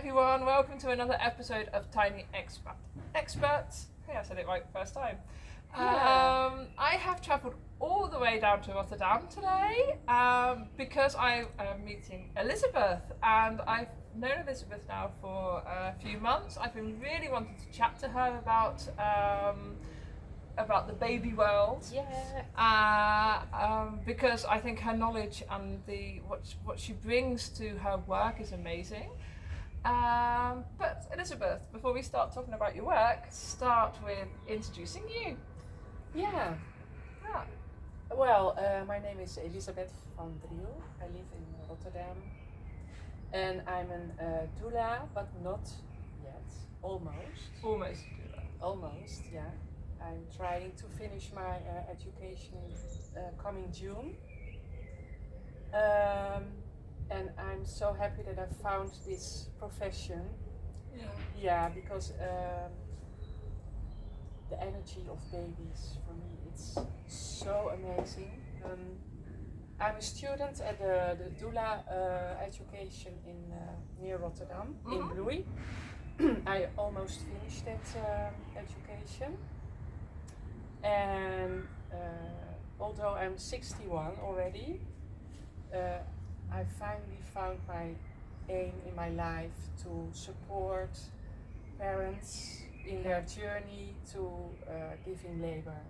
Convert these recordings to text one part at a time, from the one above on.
everyone, welcome to another episode of Tiny Experts. Hey, I said it right first time. I have travelled all the way down to Rotterdam today because I am meeting Elizabeth, and I've known Elizabeth now for a few months. I've been really wanting to chat to her about the baby world, because I think her knowledge and what she brings to her work is amazing. But Elizabeth, before we start talking about your work, start with introducing you. Yeah. Yeah. Well, my name is Elisabeth van Driel. I live in Rotterdam, and I'm a doula, but not yet. Almost. Almost doula. Almost, yeah. I'm trying to finish my education coming June. And I'm so happy that I found this profession. Yeah. Yeah, because the energy of babies, for me, it's so amazing. I'm a student at the Doula education in near Rotterdam, in Bloei. I almost finished that education. And although I'm 61 already, I finally found my aim in my life to support parents in their journey to giving labor.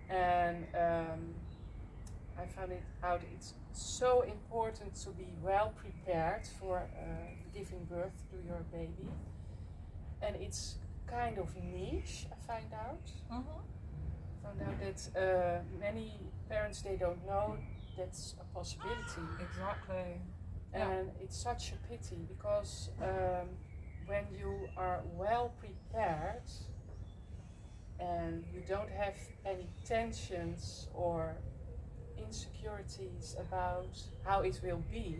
And I found it out it's so important to be well prepared for giving birth to your baby. And it's kind of niche, I found out. Found out that many parents, they don't know that's a possibility. Exactly. And it's such a pity because when you are well prepared and you don't have any tensions or insecurities about how it will be,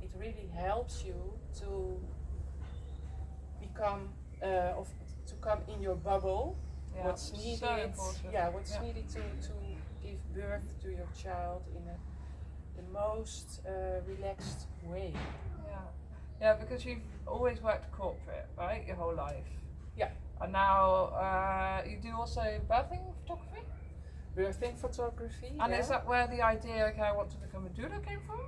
it really helps you to become to come in your bubble. What's needed? So important. What's needed to give birth to your child in the most relaxed way. Yeah, because you've always worked corporate, right, your whole life. Yeah. And now you do also birthing photography? Birthing photography. And is that where the idea, okay, I want to become a doula came from?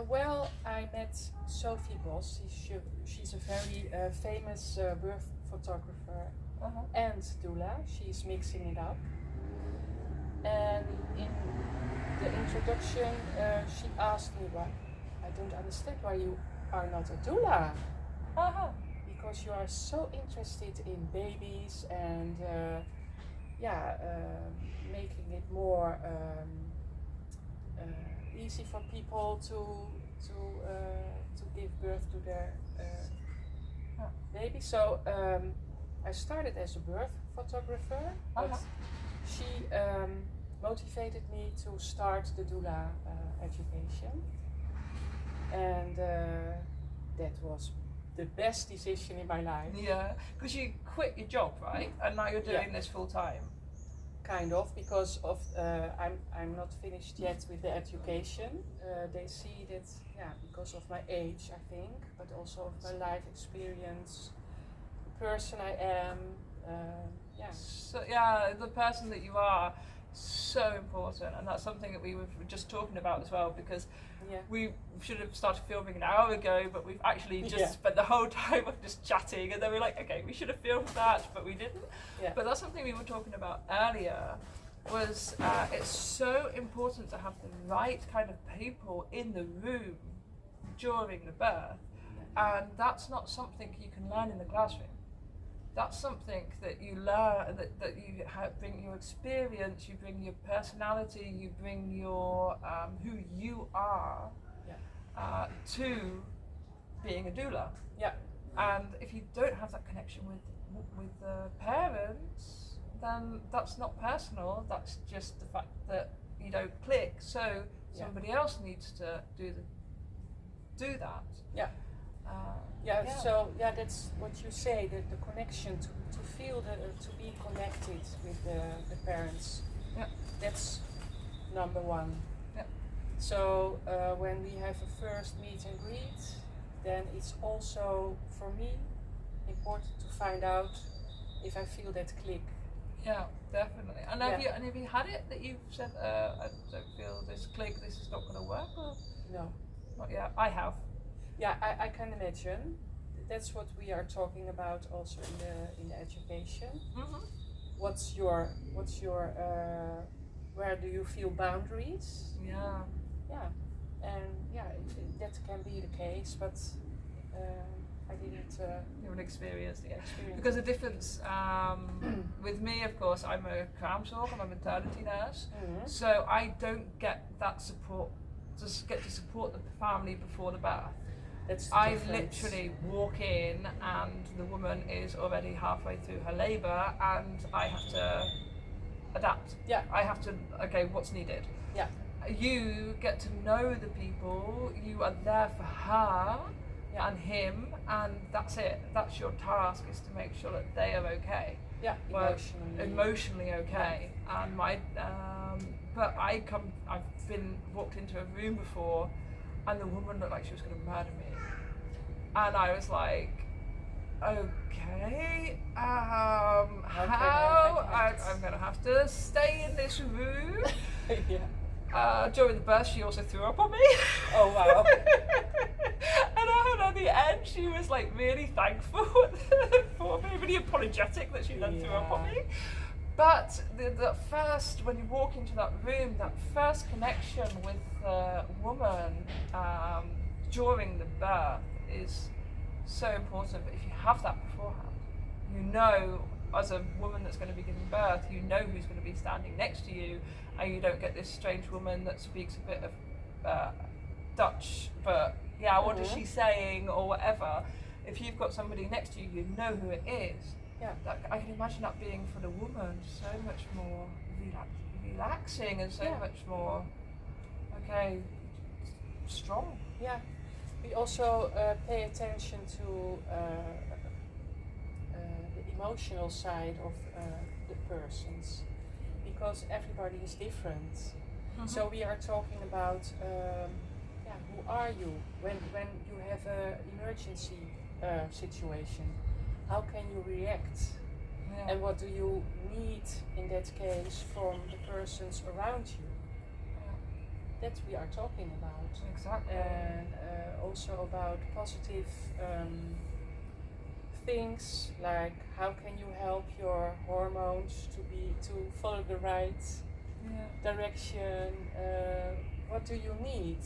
Well, I met Sophie Bos. She's a very famous birth photographer and doula. She's mixing it up. And in the introduction, she asked me, why I don't understand why you are not a doula. Because you are so interested in babies and making it more easy for people to give birth to their baby. So I started as a birth photographer, but she motivated me to start the doula education, and that was the best decision in my life. Yeah, because you quit your job, right? And now you're doing this full time. Kind of, because of I'm not finished yet with the education. They see that, because of my age, I think, but also of my life experience, the person I am. So the person that you are, so important, and that's something that we were just talking about as well, because we should have started filming an hour ago, but we've actually just spent the whole time of just chatting, and then we're like, okay, we should have filmed that, but we didn't. But that's something we were talking about earlier, was it's so important to have the right kind of people in the room during the birth, and that's not something you can learn in the classroom. That's something that you learn, that you bring your experience, you bring your personality, you bring your who you are to being a doula. And if you don't have that connection with the parents, then that's not personal. That's just the fact that you don't click. So somebody else needs to do that. So that's what you say, the connection, to feel to be connected with the parents. That's number one. So when we have a first meet and greet, then it's also for me important to find out if I feel that click. Yeah, definitely. And have you had it that you've said, I don't feel this click, this is not going to work? Or? No. Not yet. I have. Yeah, I can imagine. That's what we are talking about also in the education. Mm-hmm. What's your where do you feel boundaries? Yeah. Yeah, and that can be the case, but I didn't. You haven't experienced it yet. Experience Because the difference with me, of course, I'm a kraamzorg, I'm a maternity nurse, so I don't get that support. Just get to support the family before the birth. I literally walk in and the woman is already halfway through her labour and I have to adapt. Yeah. I have to, okay, what's needed? Yeah. You get to know the people, you are there for her and him, and that's it. That's your task, is to make sure that they are okay. Yeah, emotionally okay. Yeah. And but I've been walked into a room before and the woman looked like she was going to murder me. And I was like, okay, I'm going to have to stay in this room. During the birth, she also threw up on me. Oh, wow. And at the end, she was like really thankful for me, really apologetic that she then threw up on me. But the first, when you walk into that room, that first connection with the woman during the birth is so important. But if you have that beforehand, you know, as a woman that's going to be giving birth, you know who's going to be standing next to you, and you don't get this strange woman that speaks a bit of Dutch, but what is she saying or whatever. If you've got somebody next to you, you know who it is. Yeah, I can imagine that being for the woman so much more relaxing and so much more strong. Yeah. We also pay attention to the emotional side of the persons, because everybody is different. Mm-hmm. So we are talking about who are you when you have an emergency situation? How can you react? Yeah. And what do you need in that case from the persons around you? That we are talking about. Exactly. And also about positive things, like how can you help your hormones to follow the right direction? What do you need?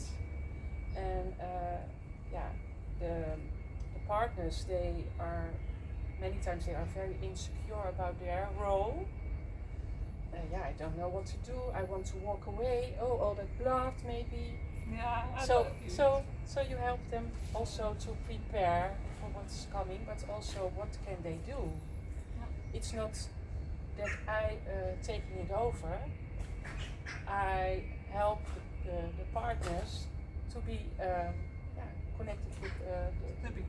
And the partners, they are many times very insecure about their role. I don't know what to do. I want to walk away. Oh, all that blood, maybe. Yeah. So you help them also to prepare for what's coming, but also what can they do? Yeah. It's not that I taking it over. I help the partners to be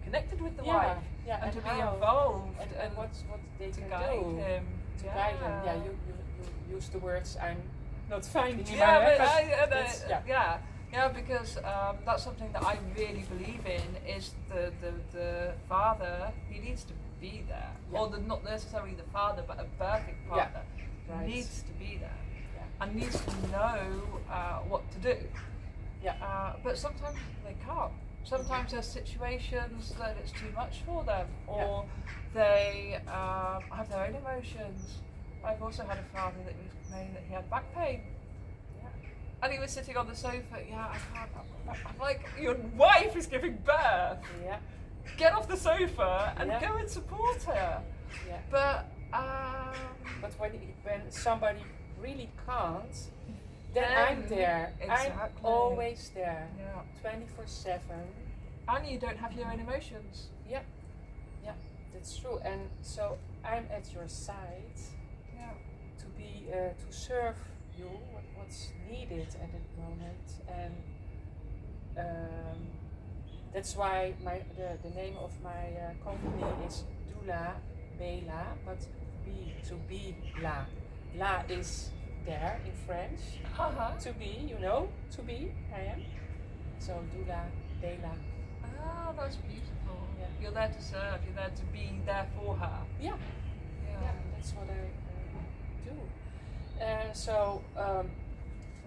connected with the wife, and to be involved, and what they to can guide do him. To guide him. Yeah, you use the words I'm not finding in my head. Because that's something that I really believe in, is the father, he needs to be there. Yeah. Or not necessarily the father, but a birthing partner needs to be there. Yeah. And needs to know what to do. Yeah. But sometimes they can't. Sometimes there's situations that it's too much for them, or they have their own emotions. I've also had a father that was complaining that he had back pain. Yeah. And he was sitting on the sofa, I can't. I'm like, your wife is giving birth. Yeah. Get off the sofa and go and support her. Yeah. But when somebody really can't, then I'm there. Exactly. I'm always there. Yeah. 24/7. And you don't have your own emotions. Yeah. Yeah, that's true. And so I'm at your side. To be to serve you what's needed at that moment, and that's why the name of my company is Doula, Bela, but to be La. La is there in French. To be, to be, I am. So Doula, Doula. Ah, that's beautiful. Yeah. You're there to serve, you're there to be there for her. Yeah, that's what I do.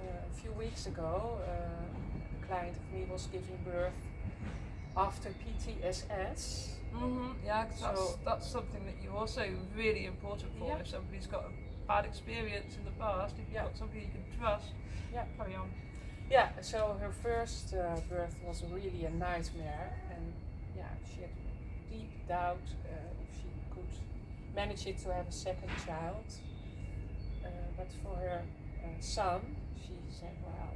A few weeks ago, a client of me was giving birth after PTSS. Yeah, because that's something that you also really important for. If somebody's got a bad experience in the past, if you've got somebody you can trust, carry on. Yeah, so her first birth was really a nightmare, and she had deep doubt if she could manage it to have a second child. But for her son, she said, well,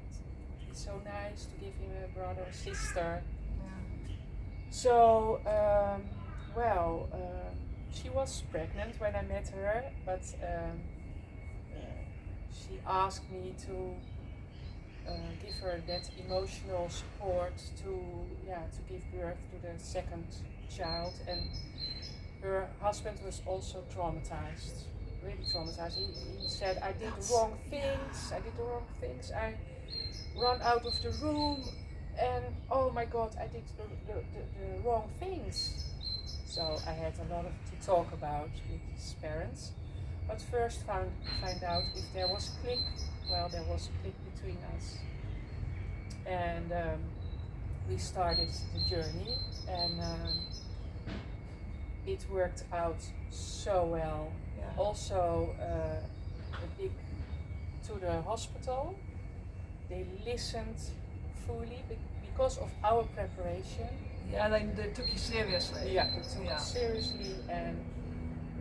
it's so nice to give him a brother or sister. So, she was pregnant when I met her, but she asked me to give her that emotional support to give birth to the second child. And her husband was also traumatized, really traumatized. He said, I did the wrong things, I ran out of the room, and oh my God, I did the wrong things. So I had a lot to talk about with his parents. But first find out if there was a click. Well, there was a click between us. And we started the journey, and it worked out so well. Also, to the hospital, they listened fully because of our preparation. Yeah, they took you seriously. Yeah, they took us seriously, and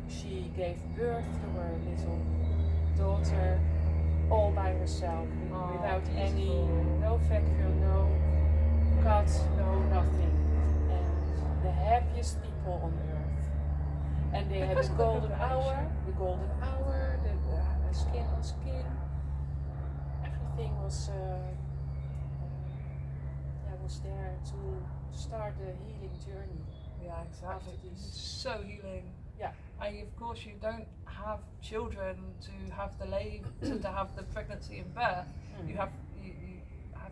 she gave birth to her little daughter all by herself, without no vacuum, no cut, no nothing. And the happiest people on earth. And they had the golden hour, the skin on skin. Everything was there to start the healing journey. Yeah, exactly. It's so healing. Yeah. And of course you don't have children to have to have the pregnancy and birth. You have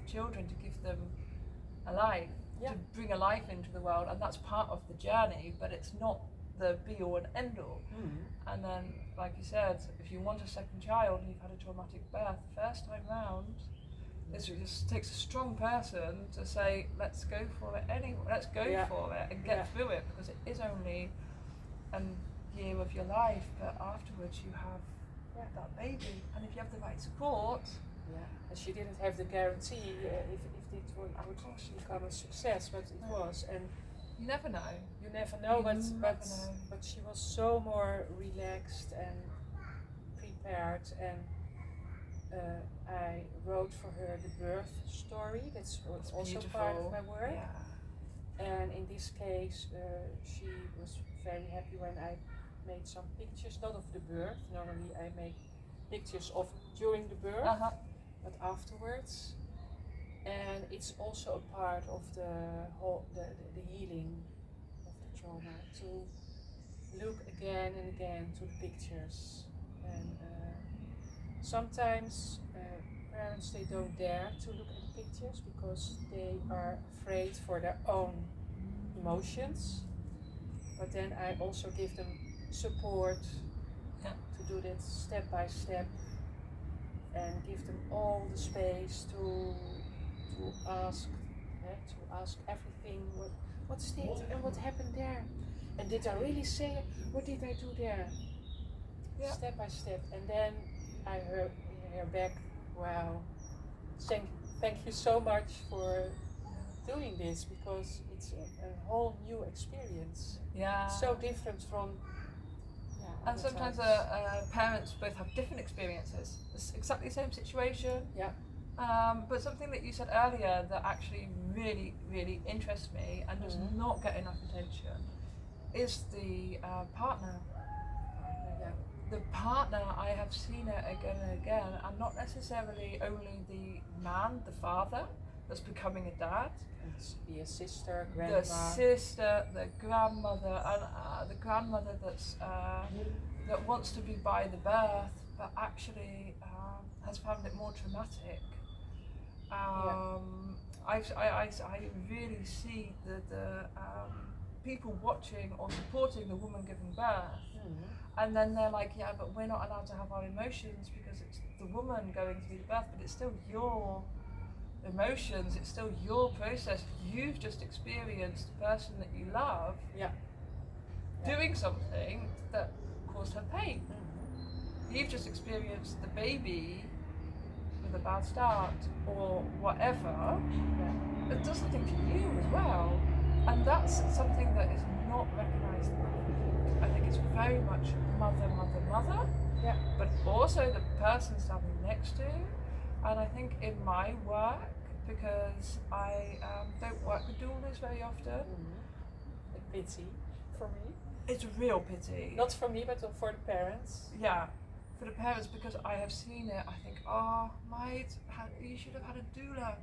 children to give them a life, to bring a life into the world, and that's part of the journey, but it's not the be all and end all. And then, like you said, if you want a second child and you've had a traumatic birth, the first time round, it just takes a strong person to say, let's go for it anyway, let's go for it and get through it, because it is only a year of your life, but afterwards you have that baby, and if you have the right support. And she didn't have the guarantee if it would become a success, but it was. And you never know. You never know, but she was so more relaxed and prepared, and I wrote for her the birth story. That's also beautiful. part of my work. And in this case, she was very happy when I made some pictures, not of the birth. Normally I make pictures of during the birth, but afterwards. And it's also a part of the healing of the trauma, to look again and again to the pictures. And sometimes parents, they don't dare to look at the pictures because they are afraid for their own emotions. But then I also give them support to do that step by step, and give them all the space to ask everything. What's it and what happened there? And did I really say it? What did I do there? Step by step, and then I hear back, wow, thank you so much for doing this, because it's a whole new experience. So different from and sometimes parents both have different experiences. It's exactly the same situation. But something that you said earlier that actually really, really interests me and does not get enough attention is the partner. The partner, I have seen it again and again, and not necessarily only the man, the father, that's becoming a dad. Be a sister, grandma. The sister, the grandmother, and the grandmother that wants to be by the birth, but actually has found it more traumatic. I really see the people watching or supporting the woman giving birth, and then they're like, yeah, but we're not allowed to have our emotions because it's the woman going through the birth, but it's still your emotions, it's still your process. You've just experienced the person that you love doing something that caused her pain. You've just experienced the baby with a bad start or whatever. It does something to you as well, and that's something that is not recognised. I think it's very much mother, but also the person standing next to. And I think in my work, because I don't work with doulas very often, a pity for me. It's a real pity. Not for me, but for the parents. Yeah, for the parents, because I have seen it. I think, oh, mate, you should have had a doula.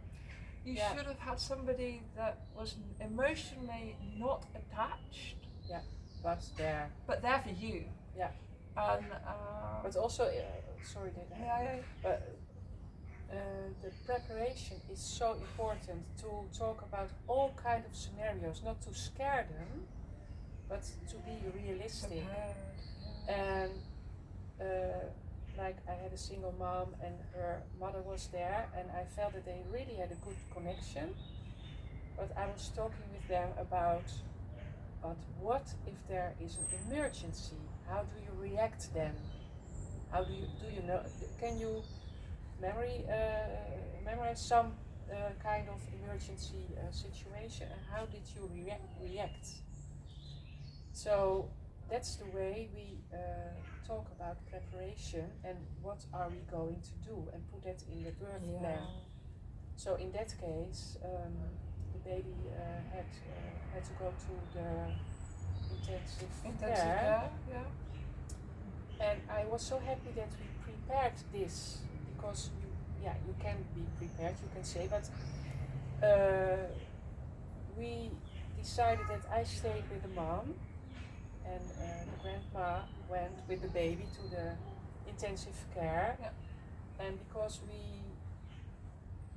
You should have had somebody that was emotionally not attached. Yeah, but there. But there for you. Yeah. And but also, sorry, but the preparation is so important to talk about all kind of scenarios, not to scare them, but to be realistic. And like I had a single mom and her mother was there, and I felt that they really had a good connection. But I was talking with them about, but what if there is an emergency? How do you react then? How do you know? Can you memorize some kind of emergency situation, and how did you react? So that's the way we talk about preparation and what are we going to do, and put that in the birth plan. So in that case, the baby had to go to the intensive care. And I was so happy that we prepared this, because you can be prepared, you can say, but we decided that I stayed with the mom, and the grandma went with the baby to the intensive care. And because we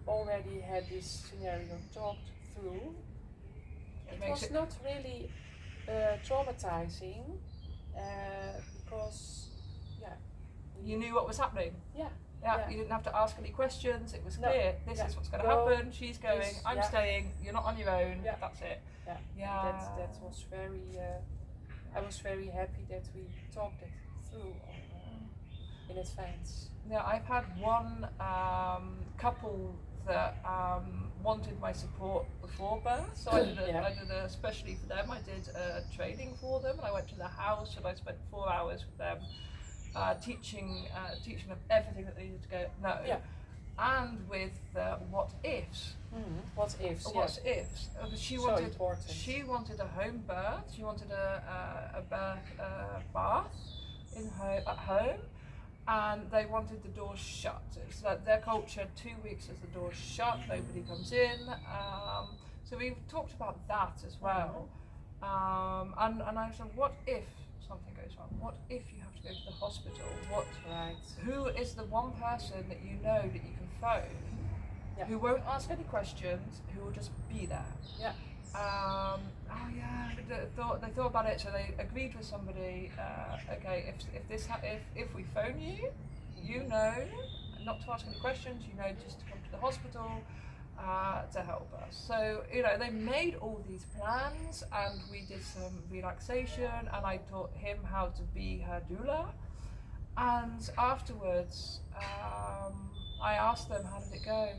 already had this scenario talked through, it was not really traumatizing, because you knew what was happening. You didn't have to ask any questions. It was clear. This is what's going to happen. She's going. I'm staying. You're not on your own. That's it. That was very. I was very happy that we talked it through in advance. I've had one couple that wanted my support before birth, so I did especially for them. I did training for them, and I went to the house and I spent 4 hours with them, teaching them everything that they needed to know, and with what ifs. What ifs? What ifs? She wanted a home birth. She wanted a bath at home. And they wanted the doors shut. It's like their culture, 2 weeks is the doors shut, nobody comes in. So we've talked about that as well. And I said, what if something goes wrong? What if you have to go to the hospital? Who is the one person that you know that you can phone, who won't ask any questions, who will just be there? They thought about it, so they agreed with somebody. Okay, if we phone you, you know, not to ask any questions, you know, just to come to the hospital to help us. So they made all these plans, and we did some relaxation, and I taught him how to be her doula. And afterwards, I asked them, how did it go?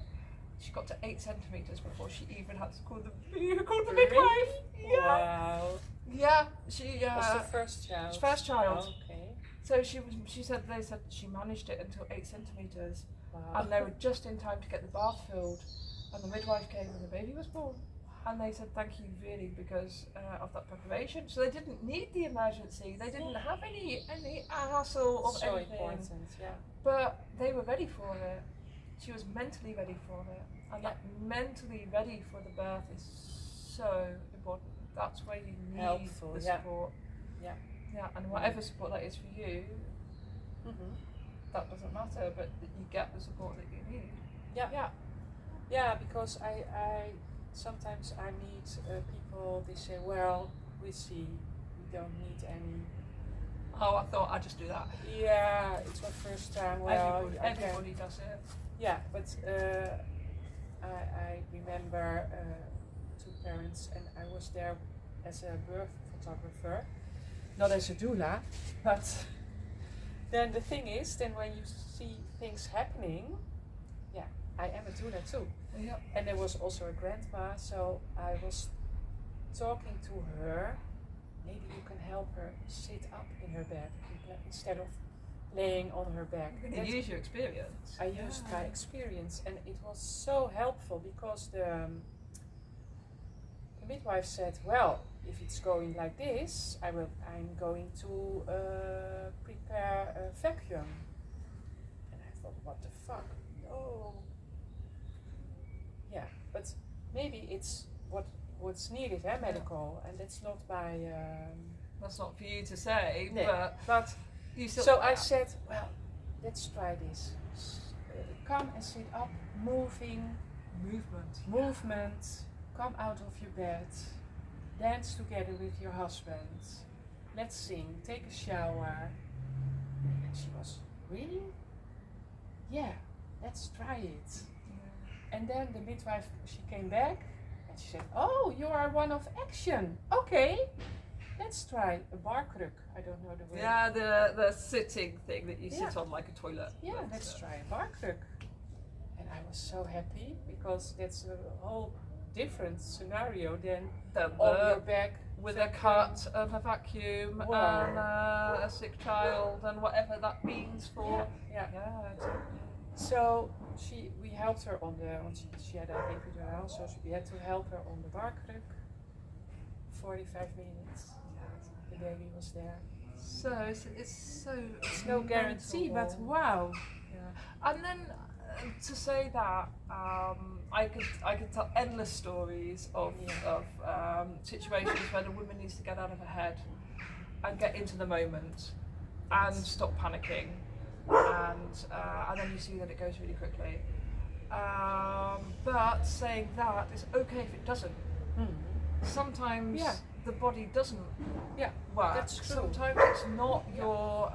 She got to 8 centimeters before she even had to call the midwife. Wow. Yeah, she was the first child. First child. Oh, okay. So they said she managed it until 8 centimeters, and they were just in time to get the bath filled, and the midwife came and the baby was born. And they said thank you really because of that preparation. So they didn't need the emergency. They didn't have any hassle of anything. So important, But they were ready for it. She was mentally ready for it, and that mentally ready for the birth is so important. That's where you need the support. And whatever support that is for you, that doesn't matter, but that you get the support that you need. Yeah, because I sometimes I meet people, they say, well, we see, we don't need any. Oh, I thought I'd just do that. Yeah, it's my first time. Well, everybody does it. Yeah, but I remember two parents, and I was there as a birth photographer, not as a doula, but then the thing is, then when you see things happening, yeah, I am a doula too. Yeah. And there was also a grandma, so I was talking to her, maybe you can help her sit up in her bed instead of laying on her back. You use your experience. I used my experience, and it was so helpful because the midwife said, well, if it's going like this, I'm going to prepare a vacuum. And I thought, what the fuck? No. Yeah, but maybe it's what's needed, medical, and that's not my. That's not for you to say, no, but you still. So I said, well, let's try this. Come and sit up, movement. Come out of your bed, dance together with your husband. Let's sing. Take a shower. And she was, really? Yeah, let's try it. And then the midwife, she came back and she said, oh, you are one of action. Okay, let's try a bar crook. I don't know the word. Yeah, the sitting thing that you sit on like a toilet. Yeah, let's try a bar crook. And I was so happy because that's a whole different scenario than on your back. With a cut and a vacuum and a sick child and whatever that means for. Yeah. Exactly. So we helped her on she had a epidural, so we had to help her on the bar crook. 45 minutes. The baby was there. So it's no guarantee, but wow. Yeah. And then to say that, I could tell endless stories of situations where the woman needs to get out of her head and get into the moment and stop panicking. And then you see that it goes really quickly. But saying that, it's okay if it doesn't. Sometimes the body doesn't work. That's true. Sometimes it's not your.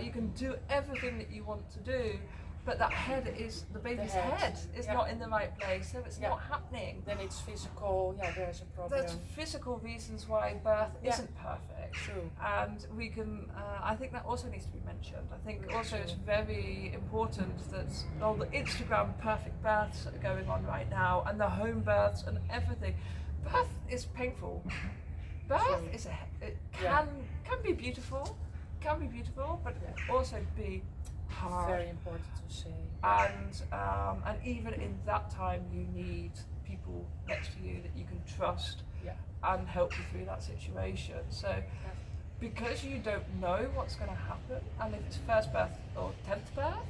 You can do everything that you want to do, but that head is the baby's head is not in the right place, so it's not happening. Then it's physical. Yeah, there's a problem. There's physical reasons why birth isn't perfect. True. And we can. I think that also needs to be mentioned. I think also it's very important that all the Instagram perfect births that are going on right now, and the home births and everything. Birth is painful. Birth is can be beautiful, but it can also be hard. Very important to say. And even in that time, you need people next to you that you can trust and help you through that situation. So, because you don't know what's going to happen, and if it's first birth or 10th birth,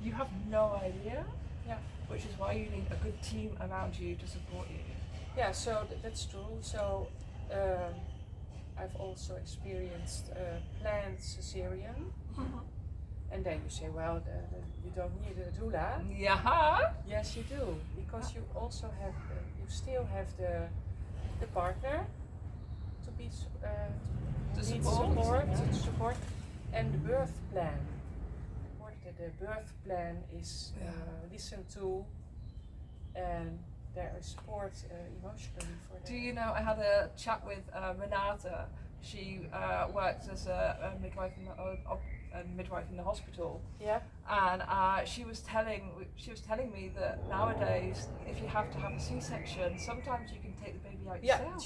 you have no idea. Which is why you need a good team around you to support you. Yeah, so that's true. So I've also experienced planned cesarean. And then you say, well, you don't need a doula. Yeah. Yes, you do, because you also have, you still have the partner to be to support, and the birth plan. The birth plan is listened to, and there is support emotionally for them. Do you know, I had a chat with Renata. She works as a midwife in the hospital. Yeah. And she was telling me that nowadays, if you have to have a C-section, sometimes you can take the baby out yourself.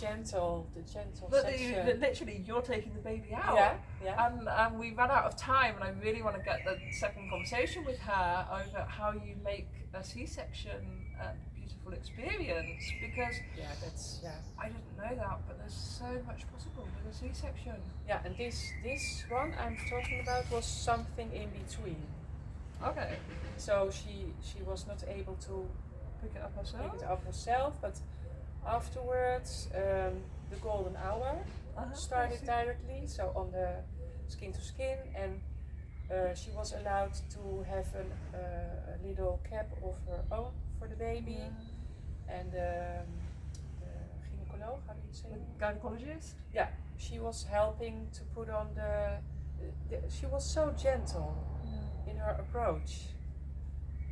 The gentle section. That literally, you're taking the baby out. And we ran out of time, and I really want to get the second conversation with her over how you make a C-section a beautiful experience, because I didn't know that, but there's so much possible with a C-section. Yeah, and this one I'm talking about was something in between. Okay. So she was not able to pick it up herself, but afterwards the golden hour started directly, so on the skin to skin, and she was allowed to have a little cap of her own for the baby. And the gynecolog, how do you say it? Gynecologist? Yeah, she was helping to put on she was so gentle in her approach,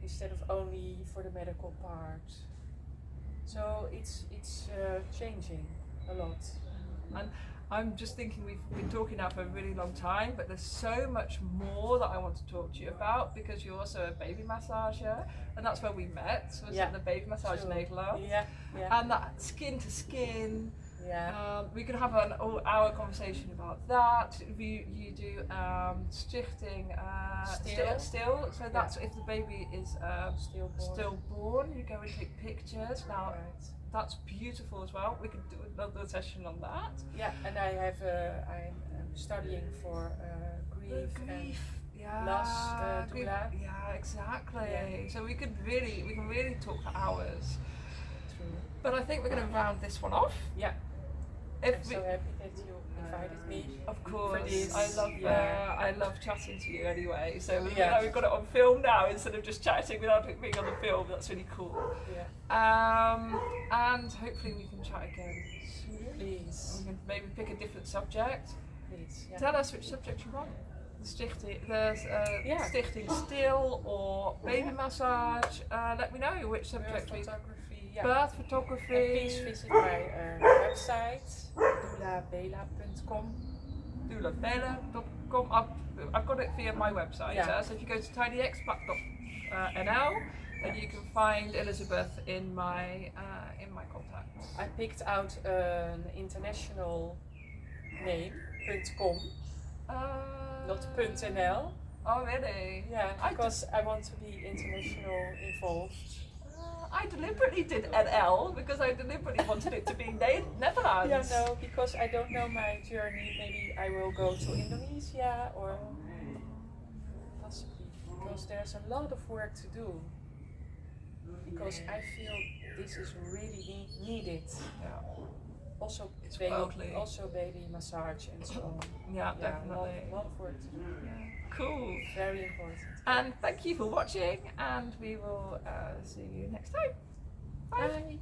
instead of only for the medical part. So it's changing a lot. And I'm just thinking, we've been talking now for a really long time, but there's so much more that I want to talk to you about, because you're also a baby massager, and that's where we met, was at the baby massage Nederland. And that skin to skin. We could have an all-hour conversation about that. You do stichting still, so that's if the baby is stillborn, you go and take pictures. Now that's beautiful as well. We could do another session on that. Yeah, and I have I'm studying for grief and loss doula. Yeah, exactly. So we can really talk for hours. True. But I think we're going to round this one off. Yeah. I'm so happy that you invited me. Of course, for this. I love chatting to you anyway. So we've got it on film now instead of just chatting without it being on the film. That's really cool. And hopefully we can chat again soon. Please. We can maybe pick a different subject. Please. Yeah. Tell us which subject you want. Stichting still or baby massage. Let me know which subject we. Birth photography. And please visit my website, doulabela.com. Doulabela.com. I've got it via my website. So if you go to tinyexpat.nl, then you can find Elizabeth in my contacts. I picked out an international name, .com, not .nl. Oh really? Yeah, because I want to be international involved. I deliberately did NL because I deliberately wanted it to be Netherlands. Yeah, no, because I don't know my journey. Maybe I will go to Indonesia or possibly, because there's a lot of work to do. Because I feel this is really needed. Yeah. Also, baby massage and so on. Yeah, definitely. A lot of work to do. Yeah. Cool. Very important. And thank you for watching, and we will see you next time. Bye. Bye.